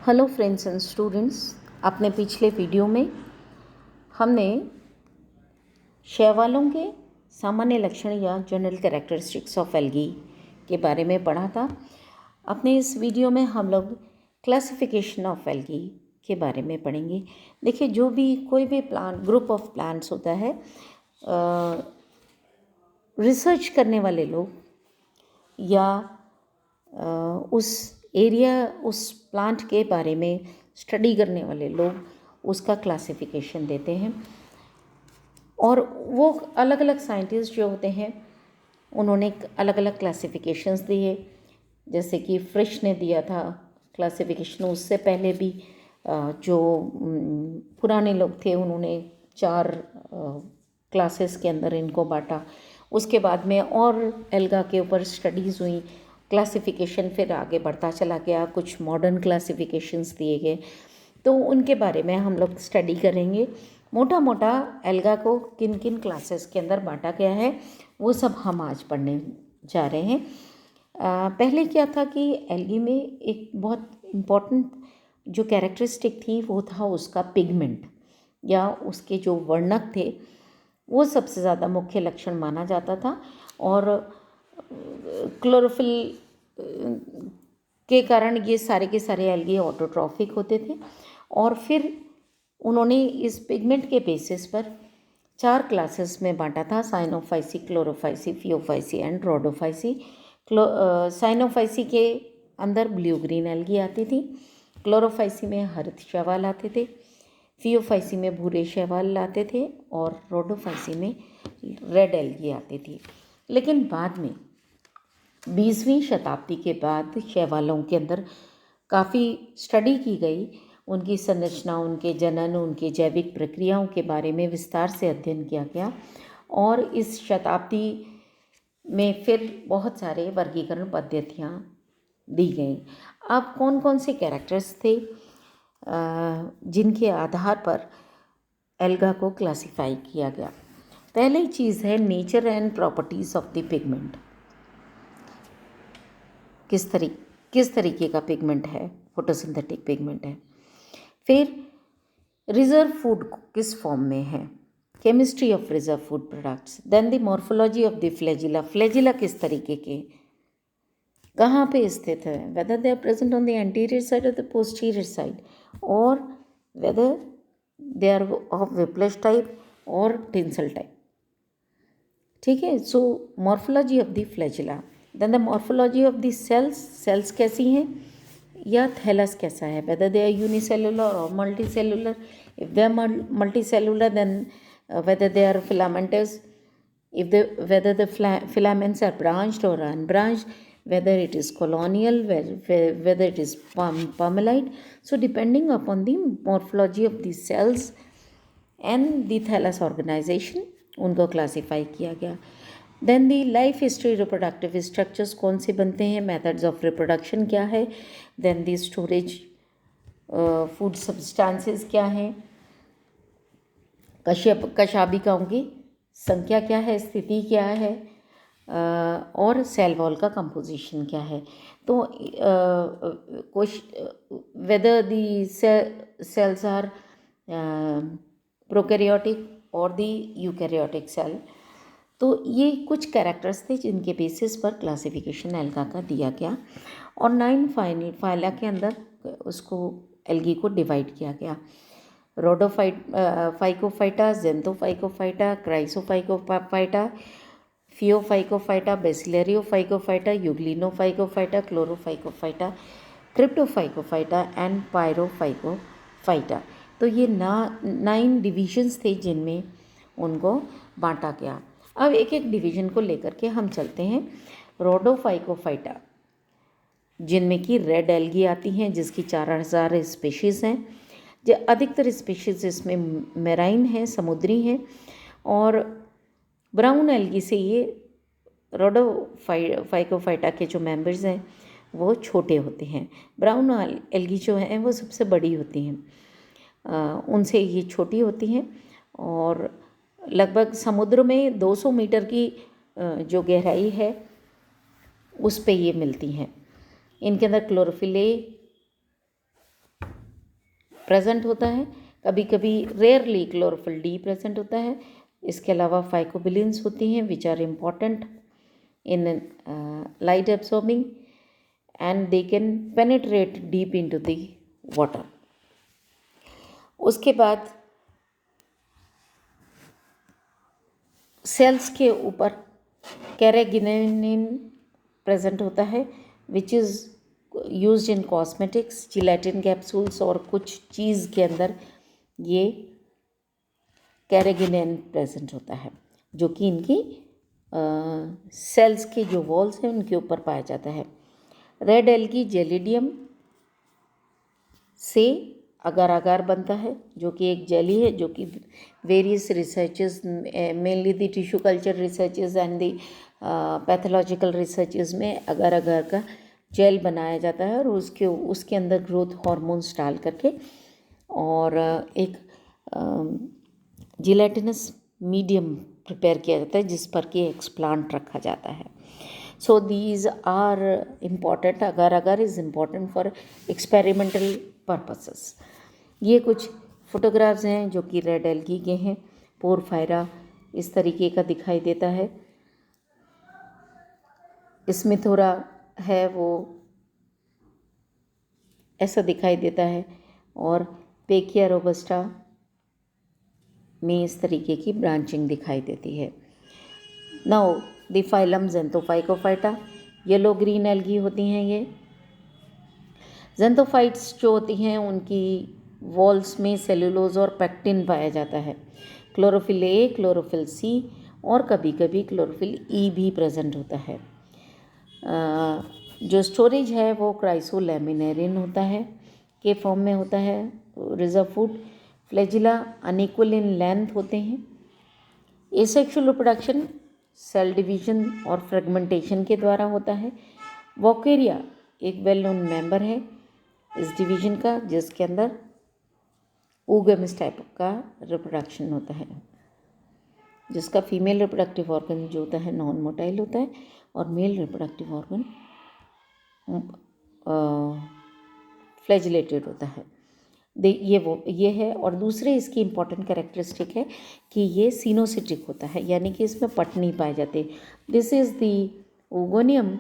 Hello friends and students, अपने पिछले video में हमने शैवालों के सामान्य लक्षण या जनरल कैरेक्टरिस्टिक्स ऑफ एल्गी के बारे में पढ़ा था। अपने इस वीडियो में हम लोग क्लासिफिकेशन ऑफ एल्गी के बारे में पढ़ेंगे। देखिए, जो भी कोई भी प्लांट ग्रुप ऑफ प्लांट्स होता है, रिसर्च करने वाले लोग या उस एरिया उस प्लांट के बारे में स्टडी करने वाले लोग उसका क्लासिफिकेशन देते हैं। और वो अलग अलग साइंटिस्ट जो होते हैं उन्होंने अलग अलग क्लासिफिकेशंस दिए। जैसे कि फ्रिश ने दिया था क्लासिफिकेशन, उससे पहले भी जो पुराने लोग थे उन्होंने 4 क्लासेस के अंदर इनको बांटा। उसके बाद में और एल्गा के ऊपर स्टडीज़ हुई, क्लासिफिकेशन फिर आगे बढ़ता चला गया, कुछ मॉडर्न क्लासिफिकेशंस दिए गए, तो उनके बारे में हम लोग स्टडी करेंगे। मोटा मोटा एल्गा को किन किन क्लासेस के अंदर बांटा गया है वो सब हम आज पढ़ने जा रहे हैं। पहले क्या था कि एल्गी में एक बहुत इम्पॉर्टेंट जो कैरेक्टरिस्टिक थी वो था उसका पिगमेंट या उसके जो वर्णक थे, वो सबसे ज़्यादा मुख्य लक्षण माना जाता था। और क्लोरोफिल के कारण ये सारे के सारे एल्गी ऑटोट्रॉफिक होते थे। और फिर उन्होंने इस पिगमेंट के बेसिस पर 4 क्लासेस में बांटा था: Cyanophyceae, Chlorophyceae, Phaeophyceae and Rhodophyceae. Cyanophyceae के अंदर ब्लू ग्रीन एल्गी आती थी, क्लोरोफाइसी में हरित शैवाल आते थे, फियोफाइसी में भूरे शैवाल आते थे और रोडोफाइसी में रेड एल्गी आती थी। लेकिन बाद में 20वीं शताब्दी के बाद शैवालों के अंदर काफ़ी स्टडी की गई, उनकी संरचना, उनके जनन, उनकी जैविक प्रक्रियाओं के बारे में विस्तार से अध्ययन किया गया। और इस शताब्दी में फिर बहुत सारे वर्गीकरण पद्धतियाँ दी गई। अब कौन कौन से कैरेक्टर्स थे जिनके आधार पर एल्गा को क्लासिफाई किया गया? पहली चीज़ है nature and properties of the pigment. किस तरीके का पिगमेंट है? फोटोसिंथेटिक पिगमेंट है। फिर रिजर्व फूड किस फॉर्म में है? Chemistry of reserve food products. Then the morphology of the flagella. Flagella किस तरीके के, कहाँ पे स्थित है? Whether they are present on the anterior side और द पोस्टीरियर साइड, और whether they are of whiplash type और टिंसल टाइप। ठीक है, so morphology of the flagella. Then the morphology of the cells कैसी हैं या थैलस कैसा है? वेदर दे आर यूनिसेलुलर और multi cellular. If they are multicellular, then whether they are filamentous, whether the filaments are branched or unbranched, whether it is colonial, whether it is palmolite. So depending upon the morphology of the cells and the thallus organization, उनको classify किया गया। Then दी life history, reproductive structures कौन से बनते हैं, methods of reproduction क्या है, then दी storage food substances क्या हैं, कशाबिकाओं की संख्या क्या है, स्थिति क्या है, और सेल वॉल का कंपोजिशन क्या है। तो whether the cells are prokaryotic और दी यूकैरियोटिक सेल। तो ये कुछ कैरेक्टर्स थे जिनके बेसिस पर क्लासिफिकेशन एल्गा का दिया गया। और 9 फाइला के अंदर उसको एल्गी को डिवाइड किया गया: रोडोफाइकोफाइटा, जेंथोफाइकोफाइटा, क्राइसोफाइकोफाइटा, फियोफाइकोफाइटा, बेसिलेरियोफाइकोफाइटा, यूग्लिनोफाइकोफाइटा, क्लोरोफाइकोफाइटा, क्रिप्टोफाइकोफाइटा एंड पायरोफाइकोफाइटा। तो ये 9 डिविजन्स थे जिनमें उनको बांटा गया। अब एक एक डिवीजन को लेकर के हम चलते हैं। रोडोफाइकोफाइटा, जिनमें कि रेड एल्गी आती हैं, जिसकी 4000 स्पीशीज़ हैं। जो अधिकतर स्पीशीज़ इसमें मेराइन हैं, समुद्री हैं। और ब्राउन एल्गी से ये रोडोफाइकोफाइटा के जो मेंबर्स हैं वो छोटे होते हैं। ब्राउन एल्गी जो हैं वो सबसे बड़ी होती हैं, उनसे ये छोटी होती हैं और लगभग समुद्र में 200 मीटर की जो गहराई है उस पे ये मिलती हैं। इनके अंदर क्लोरोफिल ए प्रेजेंट होता है, कभी कभी रेयरली क्लोरोफिल डी प्रेजेंट होता है। इसके अलावा फाइकोबिलिन्स होती हैं which are important in light absorbing and they can penetrate deep into the water. उसके बाद सेल्स के ऊपर कैरागिनिन प्रेजेंट होता है which is used in cosmetics, gelatin capsules और कुछ चीज़ के अंदर ये कैरागिनिन प्रेजेंट होता है जो कि इनकी सेल्स के जो वॉल्स हैं उनके ऊपर पाया जाता है। रेड एल्गी जेलिडियम से अगार अगार बनता है जो कि एक जेली है जो कि various researches mainly the tissue culture researches and the pathological researches में अगार अगार का जेल बनाया जाता है और उसके अंदर ग्रोथ हार्मोन्स डाल करके और एक जिलेटिनस मीडियम प्रिपेयर किया जाता है जिस पर कि एक्सप्लांट रखा जाता है। So these are important. Agar agar is important for experimental purposes. ये कुछ फोटोग्राफ्स हैं जो कि रेड एल्गी के हैं। पोरफायरा इस तरीके का दिखाई देता है। इसमें थोड़ा है वो ऐसा दिखाई देता है और पेकिया रोबस्टा में इस तरीके की ब्रांचिंग दिखाई देती है। Now the phylum xanthophycophyta, yellow green algae होती हैं ये। ज़ेंथोफाइट्स जो होती हैं उनकी वॉल्स में सेलुलोज और पैक्टिन पाया जाता है। क्लोरोफिल ए, क्लोरोफिल सी और कभी कभी क्लोरोफिल ई भी प्रेजेंट होता है। जो स्टोरेज है वो क्राइसोलैमिनेरिन होता है के फॉर्म में होता है। Reserve food flagella unequal in length होते हैं। एसेक्सुअल रिप्रोडक्शन सेल डिवीजन और फ्रेगमेंटेशन के द्वारा होता है। वोकेरिया एक वेल नोन मेंबर है इस डिवीजन का जिसके अंदर oogamous टाइप का रिप्रोडक्शन होता है जिसका फीमेल रिप्रोडक्टिव ऑर्गन जो होता है नॉन मोटाइल होता है और मेल रिप्रोडक्टिव ऑर्गन फ्लैजिलेटेड होता है। ये है। और दूसरे इसकी इम्पॉर्टेंट कैरेक्टरिस्टिक है कि ये सीनोसिटिक होता है यानी कि इसमें पट नहीं पाए जाते। This is the oogonium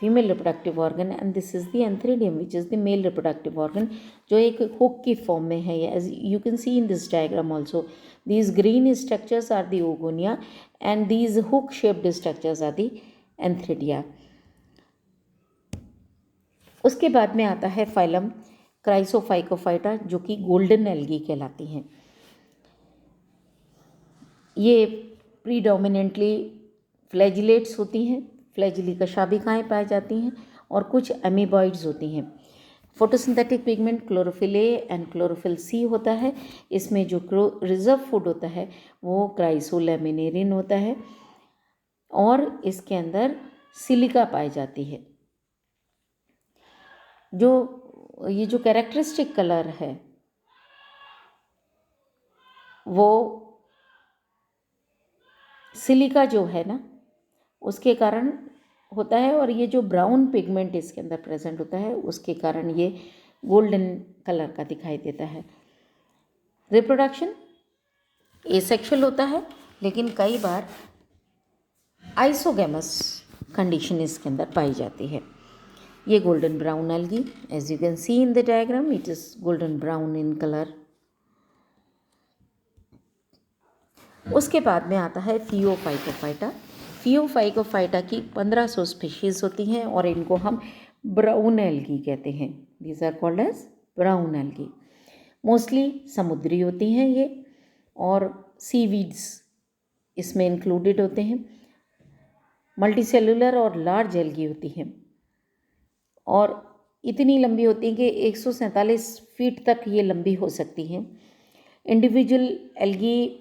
female reproductive organ and this is the antheridium which is the male reproductive organ जो एक हुक की फॉर्म में है। As you can see in this diagram also these green structures are the oogonia and these hook shaped structures are the antheridia. उसके बाद में आता है फाइलम क्राइसोफाइकोफाइटा जो कि गोल्डन एल्गी कहलाती हैं। ये प्रीडोमिनेंटली फ्लैजिलेट्स होती हैं, फ्लैजिली कशाभिकाएँ पाई जाती हैं और कुछ एमीबॉइड्स होती हैं। Photosynthetic pigment chlorophyll a and chlorophyll c होता है। इसमें जो रिजर्व फूड होता है वो क्राइसोलैमिनेरिन होता है और इसके अंदर सिलिका पाई जाती है। ये जो कैरेक्टरिस्टिक कलर है वो सिलिका जो है ना उसके कारण होता है और ये जो ब्राउन पिगमेंट इसके अंदर प्रेजेंट होता है उसके कारण ये गोल्डन कलर का दिखाई देता है। रिप्रोडक्शन एसेक्सुअल होता है लेकिन कई बार आइसोगैमस कंडीशन इसके अंदर पाई जाती है। ये golden brown algae as you can see in the diagram it is golden brown in colour. उसके बाद में आता है फियोफाइकोफाइटा। फियोफाइकोफाइटा की 1500 स्पीशीज़ होती हैं और इनको हम ब्राउन एल्गी कहते हैं। These are called as brown algae. Mostly समुद्री होती हैं ये और सीवीड्स इसमें इंक्लूडेड होते हैं। मल्टीसेलुलर और लार्ज एल्गी होती हैं और इतनी लंबी होती हैं कि 147 फीट तक ये लंबी हो सकती हैं। इंडिविजुअल एल्गी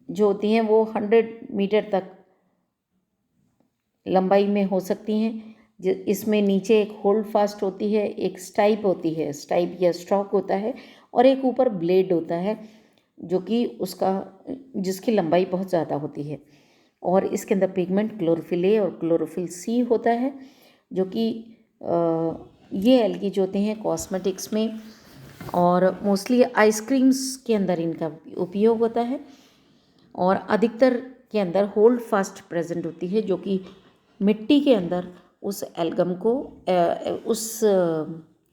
जो होती हैं वो 100 मीटर तक लंबाई में हो सकती हैं। इसमें नीचे एक होल्ड फास्ट होती है, एक स्टाइप होती है, स्टाइप या स्टॉक होता है और एक ऊपर ब्लेड होता है जो कि जिसकी लंबाई बहुत ज़्यादा होती है और इसके अंदर पिगमेंट क्लोरोफिल ए और क्लोरोफिल सी होता है जो कि ये एल्गी जो होते हैं कॉस्मेटिक्स में और मोस्टली आइसक्रीम्स के अंदर इनका उपयोग होता है, और अधिकतर के अंदर होल्ड फास्ट प्रेजेंट होती है, जो कि मिट्टी के अंदर उस एल्गम को उस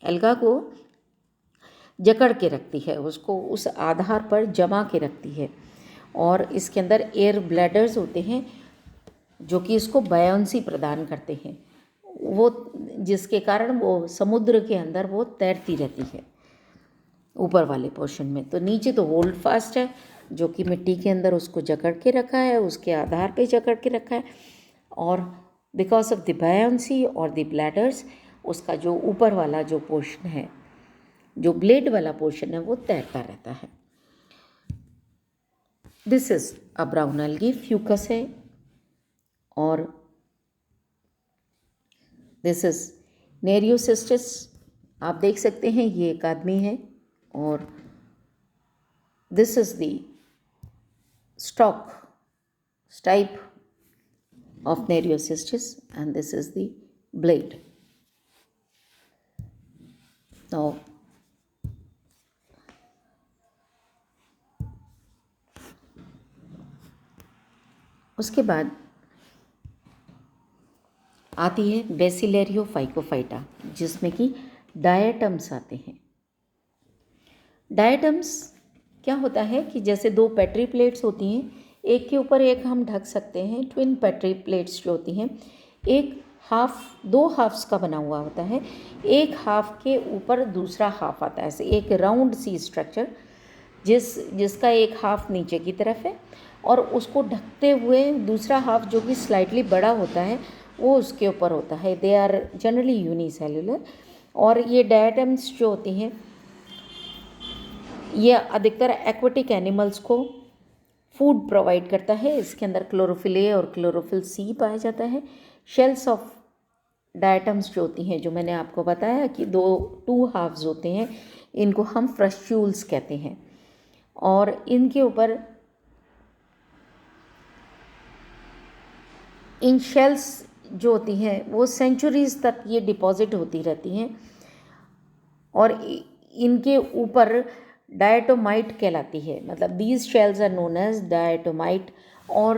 एल्गा को जकड़ के रखती है, उसको उस आधार पर जमा के रखती है। और इसके अंदर एयर ब्लैडर्स होते हैं जो कि इसको बायोंसी प्रदान करते हैं, वो जिसके कारण वो समुद्र के अंदर वो तैरती रहती है ऊपर वाले पोर्शन में। तो नीचे तो होल्ड फास्ट है जो कि मिट्टी के अंदर उसको जकड़ के रखा है, उसके आधार पे जकड़ के रखा है, और बिकॉज ऑफ द बायोंसी और द ब्लैडर्स उसका जो ऊपर वाला जो पोर्शन है, जो ब्लेड वाला पोर्शन है, वो तैरता रहता है। This is a brown algae, Fucus है। और दिस इज नेरियोसिस्टिस, आप देख सकते हैं ये एक आदमी है, और this is the stock stipe of Nereocystis, and this is the blade. Now उसके बाद आती है बेसिलेरियो फाइकोफाइटा, जिसमें कि डायटम्स आते हैं। डायटम्स क्या होता है कि जैसे दो पेट्री प्लेट्स होती हैं, एक के ऊपर एक हम ढक सकते हैं। ट्विन पेट्री प्लेट्स जो होती हैं, एक हाफ, दो हाफ्स का बना हुआ होता है, एक हाफ के ऊपर दूसरा हाफ आता है, ऐसे एक राउंड सी स्ट्रक्चर जिसका एक हाफ नीचे की तरफ है, और उसको ढकते हुए दूसरा हाफ जो कि स्लाइटली बड़ा होता है वो उसके ऊपर होता है। They are generally unicellular. और ये डायटम्स जो होती हैं ये अधिकतर एक्वेटिक एनिमल्स को फूड प्रोवाइड करता है। इसके अंदर क्लोरोफिल ए और क्लोरोफिल सी पाया जाता है। शेल्स ऑफ डायटम्स जो होती हैं, जो मैंने आपको बताया कि टू हाफ्स होते हैं, इनको हम फ्रस्ट्यूल्स कहते हैं। और इनके ऊपर इन शेल्स जो होती हैं वो सेंचुरीज तक ये डिपॉजिट होती रहती हैं, और इनके ऊपर डायटोमाइट कहलाती है, मतलब these shells are known as diatomite. और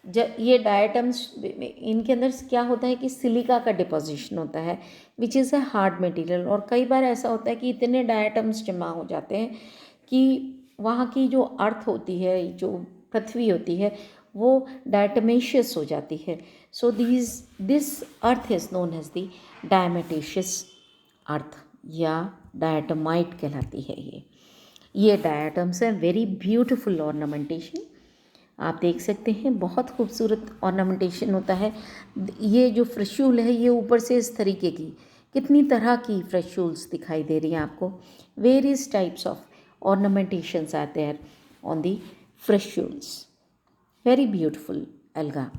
जब ये डायटम्स, इनके अंदर क्या होता है कि सिलिका का डिपोजिशन होता है, which is a hard material. और कई बार ऐसा होता है कि इतने डायटम्स जमा हो जाते हैं कि वहाँ की जो अर्थ होती है, जो पृथ्वी होती है, वो डायटमेशियस हो जाती है। So this earth is known as the diatomaceous earth, या डायटमाइट कहलाती है ये डायटम्स हैं। वेरी ब्यूटिफुल ऑर्नामेंटेशन, आप देख सकते हैं, बहुत खूबसूरत ऑर्नामेंटेशन होता है। ये जो फ्रेश्यूल है ये ऊपर से इस तरीके की, कितनी तरह की फ्रेश्यूल्स दिखाई दे रही हैं आपको। Various types of ornamentations are there on the frustules. Very beautiful alga.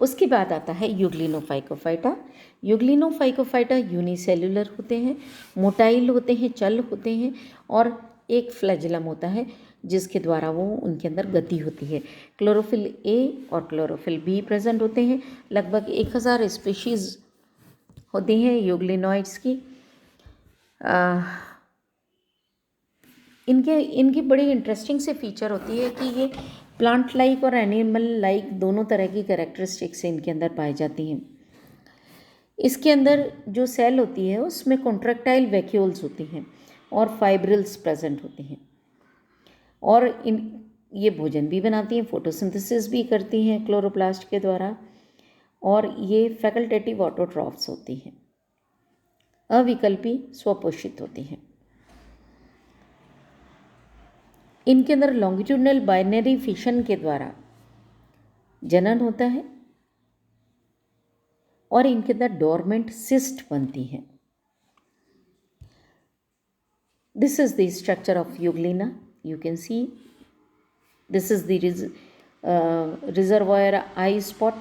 उसके बाद आता है यूग्लिनोफाइकोफाइटा। यूग्लिनोफाइकोफाइटा यूनिसेल्युलर होते हैं, मोटाइल होते हैं, चल होते हैं, और एक फ्लैजिलम होता है जिसके द्वारा वो उनके अंदर गति होती है। क्लोरोफिल ए और क्लोरोफिल बी प्रेजेंट होते हैं। लगभग 1000 स्पीशीज़ होती हैं यूग्लिनॉइड्स की। इनकी बड़ी इंटरेस्टिंग से फीचर होती है कि ये प्लांट लाइक और एनिमल लाइक दोनों तरह की कैरेक्टरिस्टिक्स इनके अंदर पाई जाती हैं। इसके अंदर जो सेल होती है उसमें कॉन्ट्रैक्टाइल वैक्यूल्स होती हैं और फाइब्रिल्स प्रेजेंट होती हैं, और ये भोजन भी बनाती हैं, फोटोसिंथेसिस भी करती हैं क्लोरोप्लास्ट के द्वारा, और ये फैकल्टेटिव ऑटोट्रॉफ्स होती हैं, अविकल्पी स्वपोषित होती हैं। इनके अंदर लॉन्गिट्यूडनल बाइनरी फिशन के द्वारा जनन होता है, और इनके अंदर डोरमेंट सिस्ट बनती हैं। This is the structure of Euglena, you can see this is the reservoir I spot,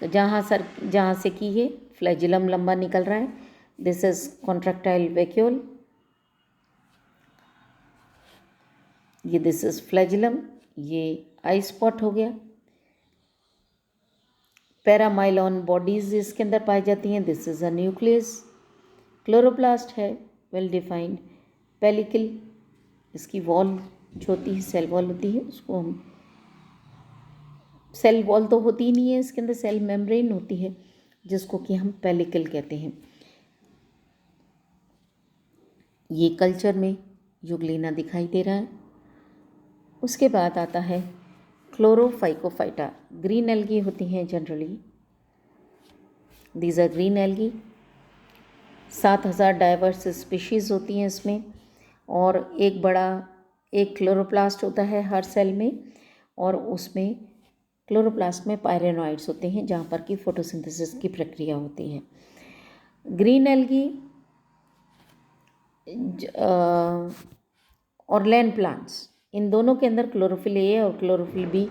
जहाँ से कि ये फ्लैजिलम लंबा निकल रहा है। दिस इज कॉन्ट्रैक्टाइल वैक्यूल, ये दिस इज फ्लैजिलम, ये आई स्पॉट हो गया। पैरामाइलॉन बॉडीज इसके अंदर पाई जाती हैं। This is a nucleus. Chloroplast है वेल डिफाइंड। पेलिकल, इसकी वॉल जो होती है सेल वॉल होती है, उसको हम, सेल वॉल तो होती ही नहीं है इसके अंदर, सेल मेम्ब्रेन होती है जिसको कि हम पेलिकल कहते हैं। ये कल्चर में यूग्लिना दिखाई दे रहा है। उसके बाद आता है क्लोरोफाइकोफाइटा। ग्रीन एल्गी होती हैं generally, these are green algae. 7000 diverse species होती हैं इसमें, और एक क्लोरोप्लास्ट होता है हर सेल में, और उसमें क्लोरोप्लास्ट में पायरेनॉइड्स होते हैं जहाँ पर कि फोटोसिंथेसिस की प्रक्रिया होती है। ग्रीन एल्गी और लैंड प्लांट्स, इन दोनों के अंदर क्लोरोफिल ए और क्लोरोफिल बी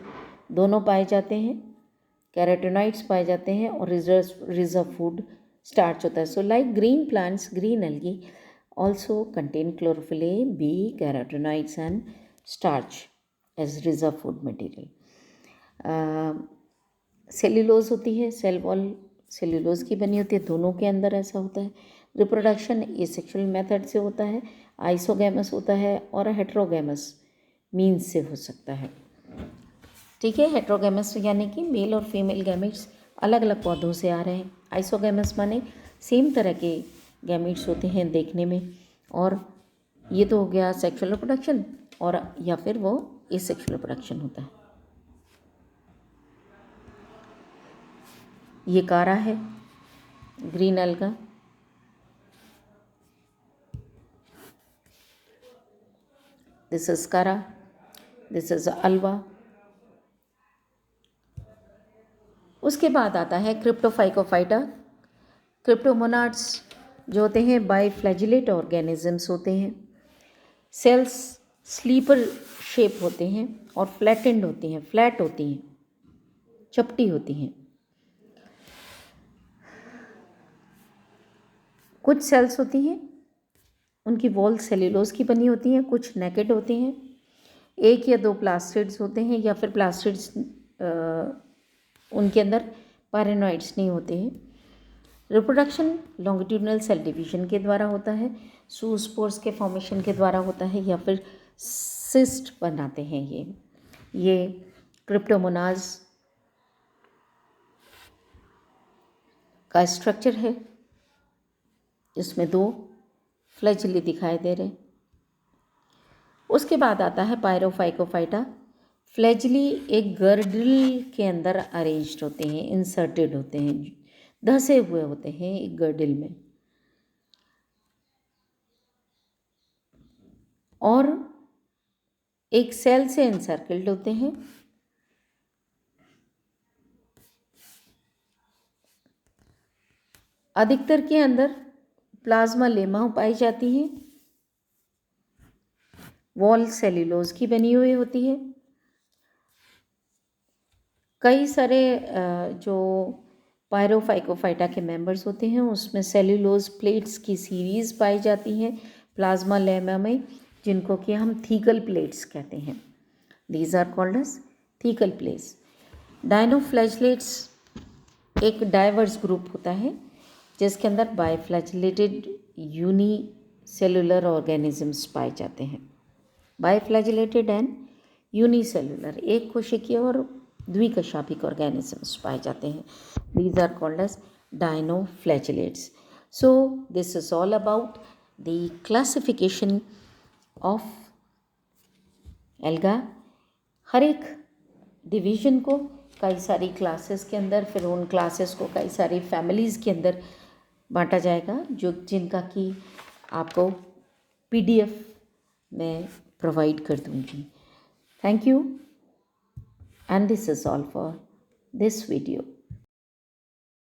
दोनों पाए जाते हैं। कैरोटीनॉइड्स पाए जाते हैं और रिजर्व फूड स्टार्च होता है। So like green plants, green algae also contain chlorophyll A, B, carotenoids and starch as reserve food material. Cellulose होती है, सेल वॉल सेल्यूलोज की बनी होती है, दोनों के अंदर ऐसा होता है। रिप्रोडक्शन एसेक्सुअल मेथड से होता है, आइसोगैमस होता है, और हेट्रोगैमस मीन्स से हो सकता है। ठीक है, हेट्रोगैमस यानी कि मेल और फीमेल गैमेट्स अलग अलग पौधों से आ रहे हैं। आइसोगैमस माने सेम तरह के गैमेट्स होते हैं देखने में, और ये तो हो गया सेक्सुअल रिप्रोडक्शन, और या फिर वो एसेक्सुअल रिप्रोडक्शन होता है। ये कारा है, ग्रीन एल्गा। दिस इज कारा, दिस इज अल्वा। उसके बाद आता है क्रिप्टोफाइकोफाइटा। क्रिप्टोमोनाड्स जो होते हैं बाइफ्लैजिलेट ऑर्गेनिजम्स होते हैं। सेल्स स्लीपर शेप होते हैं और फ्लैटेंड होती हैं, फ्लैट होती हैं, चपटी होती हैं। कुछ सेल्स होती हैं उनकी वॉल सेल्यूलोज की बनी होती हैं, कुछ नेकेड होती हैं। एक या दो प्लास्टिड्स होते हैं, या फिर प्लास्टिड्स उनके अंदर पैरेनॉइड्स नहीं होते हैं। रिप्रोडक्शन लॉन्गिट्यूडनल सेल डिवीजन के द्वारा होता है, सूस्पोर्स के फॉर्मेशन के द्वारा होता है, या फिर सिस्ट बनाते हैं। ये क्रिप्टोमोनाज का स्ट्रक्चर है, इसमें 2 फ्लैजिली दिखाई दे रहे। उसके बाद आता है पायरोफाइकोफाइटा। फ्लैजिली एक गर्डल के अंदर अरेंज्ड होते हैं, इंसर्टेड होते हैं, धसे हुए होते हैं एक गर्डल में, और एक सेल से एनसर्कल्ड होते हैं। अधिकतर के अंदर प्लाज्मा लेमा पाई जाती है। वॉल सेल्यूलोज की बनी हुई होती है। कई सारे जो पायरोफाइकोफाइटा के मेंबर्स होते हैं उसमें सेल्यूलोज प्लेट्स की सीरीज़ पाई जाती हैं प्लाज्मा लेमा में, जिनको कि हम थीकल प्लेट्स कहते हैं। These are called as thecal plates. Dinoflagellates एक डाइवर्स ग्रुप होता है जिसके अंदर बाइफ्लैजिलेटेड यूनिसेलुलर ऑर्गेनिजम्स पाए जाते हैं। बाइफ्लैजिलेटेड एंड यूनिसेलुलर, एक कोशिकीय और द्विकशाभिक ऑर्गेनिजम्स पाए जाते हैं। These are called as dinoflagellates. So this is all about the classification of alga. हर एक डिवीजन को कई सारी क्लासेस के अंदर, फिर उन क्लासेस को कई सारी फैमिलीज़ के अंदर बांटा जाएगा, जो जिनका कि आपको PDF में प्रोवाइड कर दूंगी। Thank you, and this is all for this video.